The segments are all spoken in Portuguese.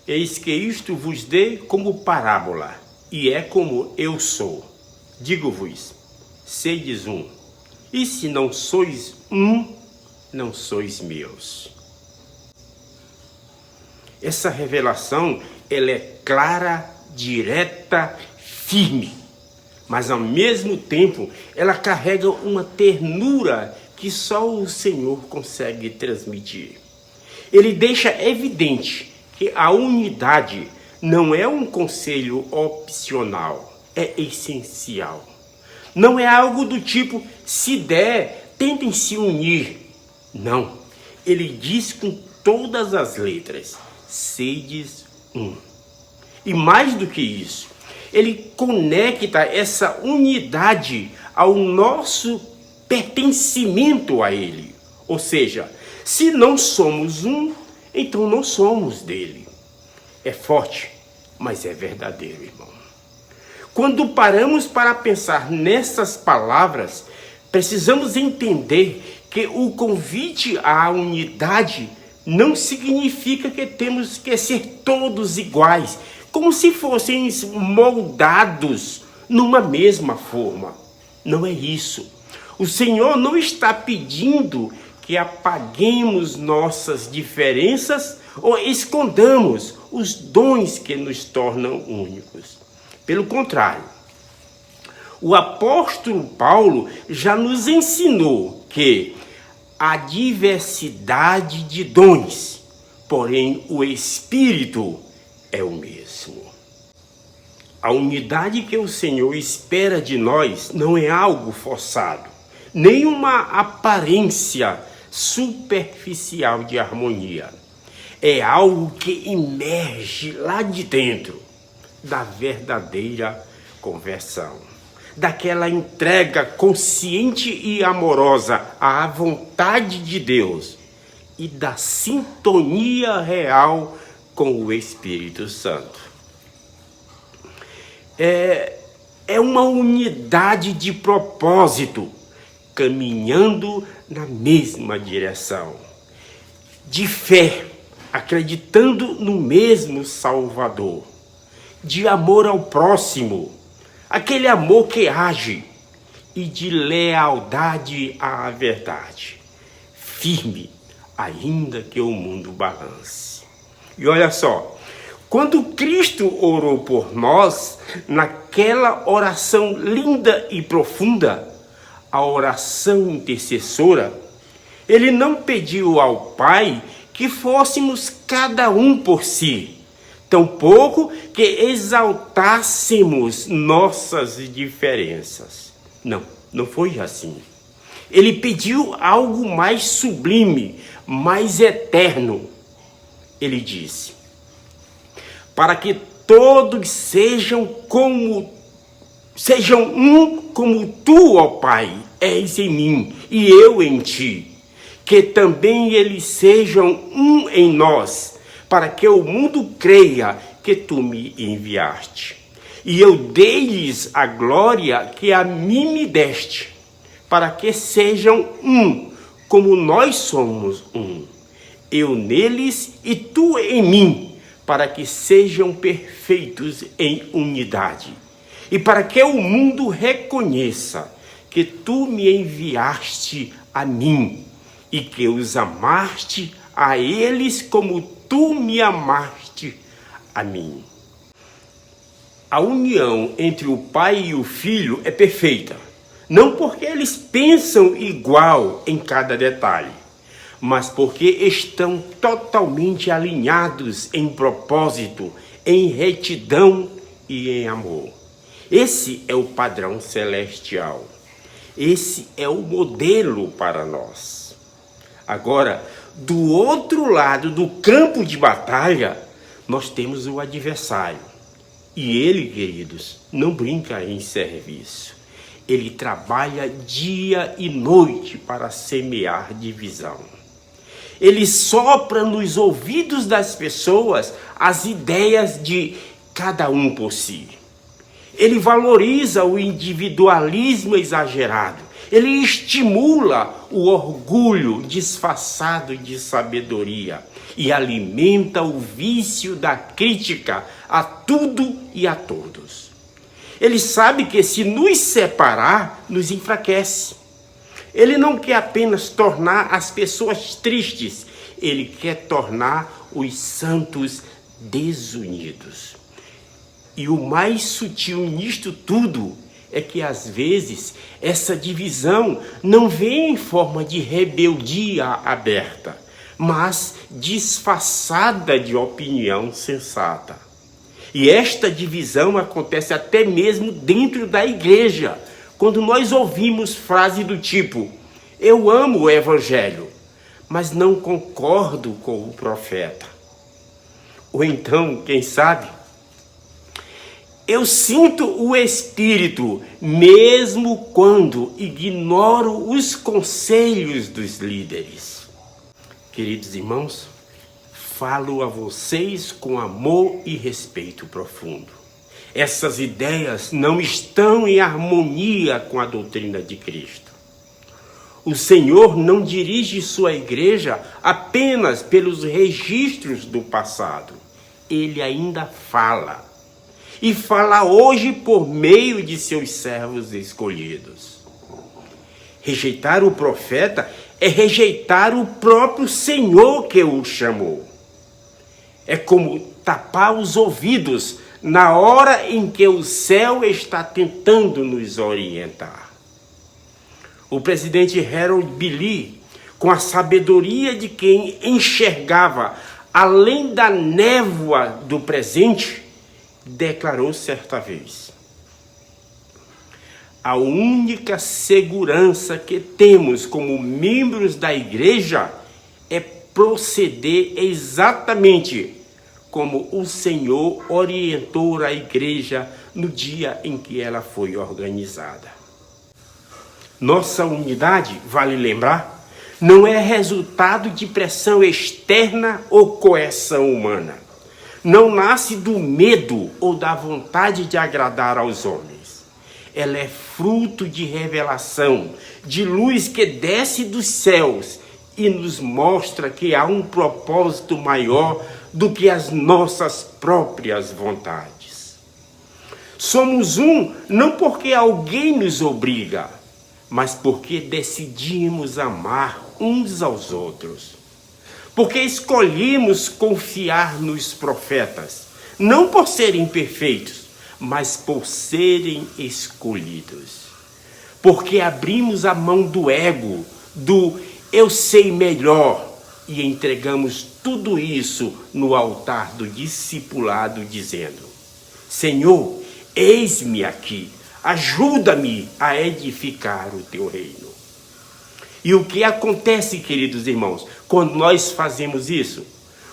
Eis que isto vos dê como parábola, e é como eu sou. Digo-vos, sedes um, e se não sois um, não sois meus. Essa revelação, ela é clara, direta, firme, mas ao mesmo tempo ela carrega uma ternura que só o Senhor consegue transmitir. Ele deixa evidente que a unidade não é um conselho opcional, é essencial. Não é algo do tipo, se der, tentem se unir. Não, ele diz com todas as letras, sedes um. E mais do que isso, ele conecta essa unidade ao nosso pertencimento a ele. Ou seja, se não somos um, então não somos dele. É forte, mas é verdadeiro, irmão. Quando paramos para pensar nessas palavras, precisamos entender que o convite à unidade não significa que temos que ser todos iguais, como se fossem moldados numa mesma forma. Não é isso. O Senhor não está pedindo que apaguemos nossas diferenças ou escondamos os dons que nos tornam únicos. Pelo contrário, o apóstolo Paulo já nos ensinou que há diversidade de dons, porém o Espírito é o mesmo. A unidade que o Senhor espera de nós não é algo forçado, nem uma aparência superficial de harmonia. É algo que emerge lá de dentro da verdadeira conversão, daquela entrega consciente e amorosa à vontade de Deus e da sintonia real com o Espírito Santo. É uma unidade de propósito, caminhando na mesma direção, de fé, acreditando no mesmo Salvador, de amor ao próximo, aquele amor que age, e de lealdade à verdade, firme, ainda que o mundo balance. E olha só, quando Cristo orou por nós, naquela oração linda e profunda, a oração intercessora, ele não pediu ao Pai que fôssemos cada um por si, tampouco que exaltássemos nossas diferenças. Não foi assim. Ele pediu algo mais sublime, mais eterno. Ele disse, para que todos sejam um como tu, ó Pai, és em mim e eu em ti, que também eles sejam um em nós, para que o mundo creia que tu me enviaste. E eu dei-lhes a glória que a mim me deste, para que sejam um, como nós somos um. Eu neles e tu em mim, para que sejam perfeitos em unidade. E para que o mundo reconheça que tu me enviaste a mim, e que os amaste a eles como tu me amaste a mim. A união entre o Pai e o Filho é perfeita, não porque eles pensam igual em cada detalhe, mas porque estão totalmente alinhados em propósito, em retidão e em amor. Esse é o padrão celestial. Esse é o modelo para nós. Agora, do outro lado do campo de batalha, nós temos o adversário. E ele, queridos, não brinca em serviço. Ele trabalha dia e noite para semear divisão. Ele sopra nos ouvidos das pessoas as ideias de cada um por si. Ele valoriza o individualismo exagerado. Ele estimula o orgulho disfarçado de sabedoria e alimenta o vício da crítica a tudo e a todos. Ele sabe que se nos separar, nos enfraquece. Ele não quer apenas tornar as pessoas tristes, ele quer tornar os santos desunidos. E o mais sutil nisto tudo é que, às vezes, essa divisão não vem em forma de rebeldia aberta, mas disfarçada de opinião sensata. E esta divisão acontece até mesmo dentro da igreja, quando nós ouvimos frases do tipo: eu amo o evangelho, mas não concordo com o profeta. Ou então, quem sabe, eu sinto o Espírito, mesmo quando ignoro os conselhos dos líderes. Queridos irmãos, falo a vocês com amor e respeito profundo. Essas ideias não estão em harmonia com a doutrina de Cristo. O Senhor não dirige sua igreja apenas pelos registros do passado. Ele ainda fala. E fala hoje por meio de seus servos escolhidos. Rejeitar o profeta é rejeitar o próprio Senhor que o chamou. É como tapar os ouvidos na hora em que o céu está tentando nos orientar. O presidente Harold B. Lee, com a sabedoria de quem enxergava além da névoa do presente, declarou certa vez: a única segurança que temos como membros da igreja é proceder exatamente como o Senhor orientou a igreja no dia em que ela foi organizada. Nossa unidade, vale lembrar, não é resultado de pressão externa ou coerção humana. Não nasce do medo ou da vontade de agradar aos homens. Ela é fruto de revelação, de luz que desce dos céus e nos mostra que há um propósito maior do que as nossas próprias vontades. Somos um não porque alguém nos obriga, mas porque decidimos amar uns aos outros. Porque escolhemos confiar nos profetas, não por serem perfeitos, mas por serem escolhidos. Porque abrimos a mão do ego, do eu sei melhor, e entregamos tudo isso no altar do discipulado, dizendo: Senhor, eis-me aqui, ajuda-me a edificar o teu reino. E o que acontece, queridos irmãos, quando nós fazemos isso?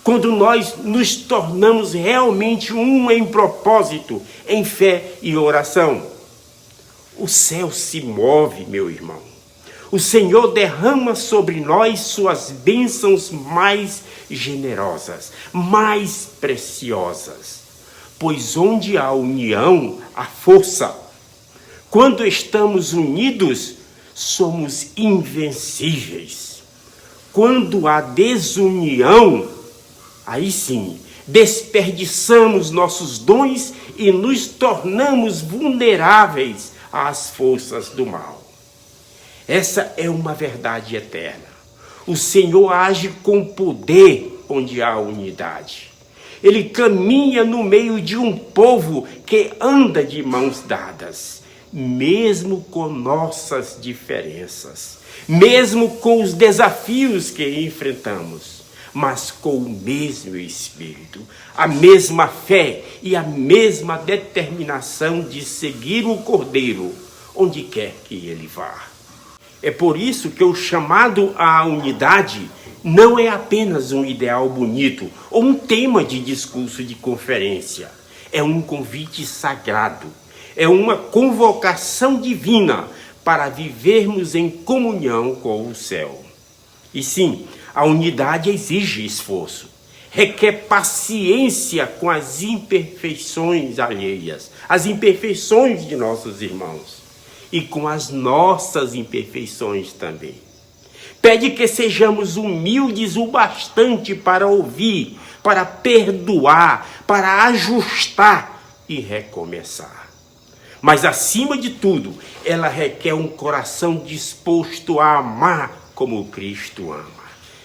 Quando nós nos tornamos realmente um em propósito, em fé e oração? O céu se move, meu irmão. O Senhor derrama sobre nós suas bênçãos mais generosas, mais preciosas. Pois onde há união, há força. Quando estamos unidos, somos invencíveis. Quando há desunião, aí sim, desperdiçamos nossos dons e nos tornamos vulneráveis às forças do mal. Essa é uma verdade eterna. O Senhor age com poder onde há unidade. Ele caminha no meio de um povo que anda de mãos dadas, mesmo com nossas diferenças, mesmo com os desafios que enfrentamos, mas com o mesmo Espírito, a mesma fé e a mesma determinação de seguir o Cordeiro onde quer que ele vá. É por isso que o chamado à unidade não é apenas um ideal bonito ou um tema de discurso de conferência. É um convite sagrado, é uma convocação divina para vivermos em comunhão com o céu. E sim, a unidade exige esforço, requer paciência com as imperfeições alheias, as imperfeições de nossos irmãos. e com as nossas imperfeições também. Pede que sejamos humildes o bastante para ouvir, para perdoar, para ajustar e recomeçar. Mas, acima de tudo, ela requer um coração disposto a amar como Cristo ama,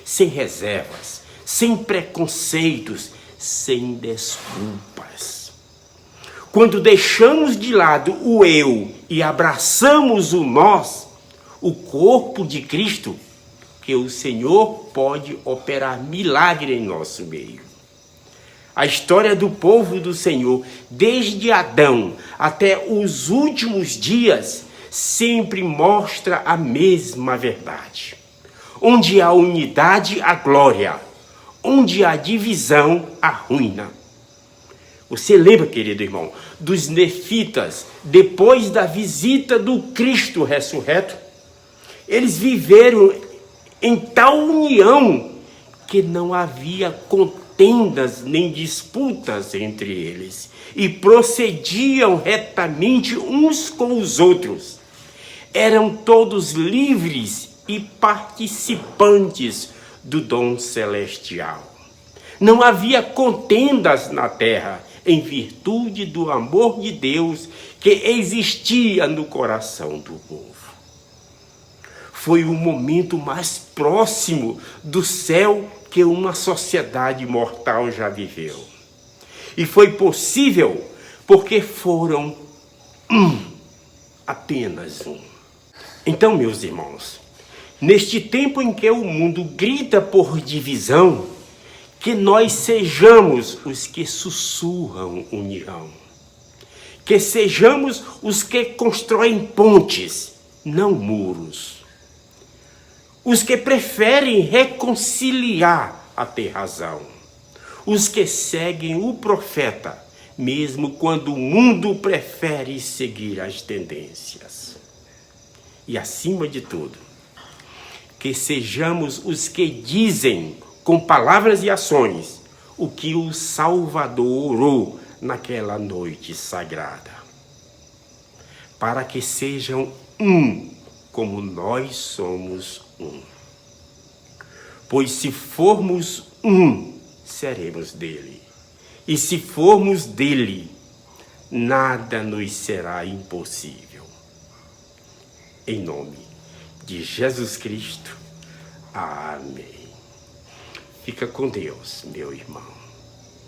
sem reservas, sem preconceitos, sem desculpas. Quando deixamos de lado o eu e abraçamos o nós, o corpo de Cristo, que o Senhor pode operar milagre em nosso meio. A história do povo do Senhor, desde Adão até os últimos dias, sempre mostra a mesma verdade. Onde há unidade, há glória. Onde há divisão, há ruína. Você lembra, querido irmão, dos nefitas, depois da visita do Cristo ressurreto? Eles viveram em tal união que não havia contendas nem disputas entre eles, e procediam retamente uns com os outros. Eram todos livres e participantes do dom celestial. Não havia contendas na terra, em virtude do amor de Deus que existia no coração do povo. Foi o momento mais próximo do céu que uma sociedade mortal já viveu. E foi possível porque foram apenas um. Então, meus irmãos, neste tempo em que o mundo grita por divisão, que nós sejamos os que sussurram união. Que sejamos os que constroem pontes, não muros. Os que preferem reconciliar a ter razão. Os que seguem o profeta, mesmo quando o mundo prefere seguir as tendências. E, acima de tudo, que sejamos os que dizem, com palavras e ações, o que o Salvador orou naquela noite sagrada. Para que sejam um, como nós somos um. Pois se formos um, seremos dele. E se formos dele, nada nos será impossível. Em nome de Jesus Cristo. Amém. Fica com Deus, meu irmão.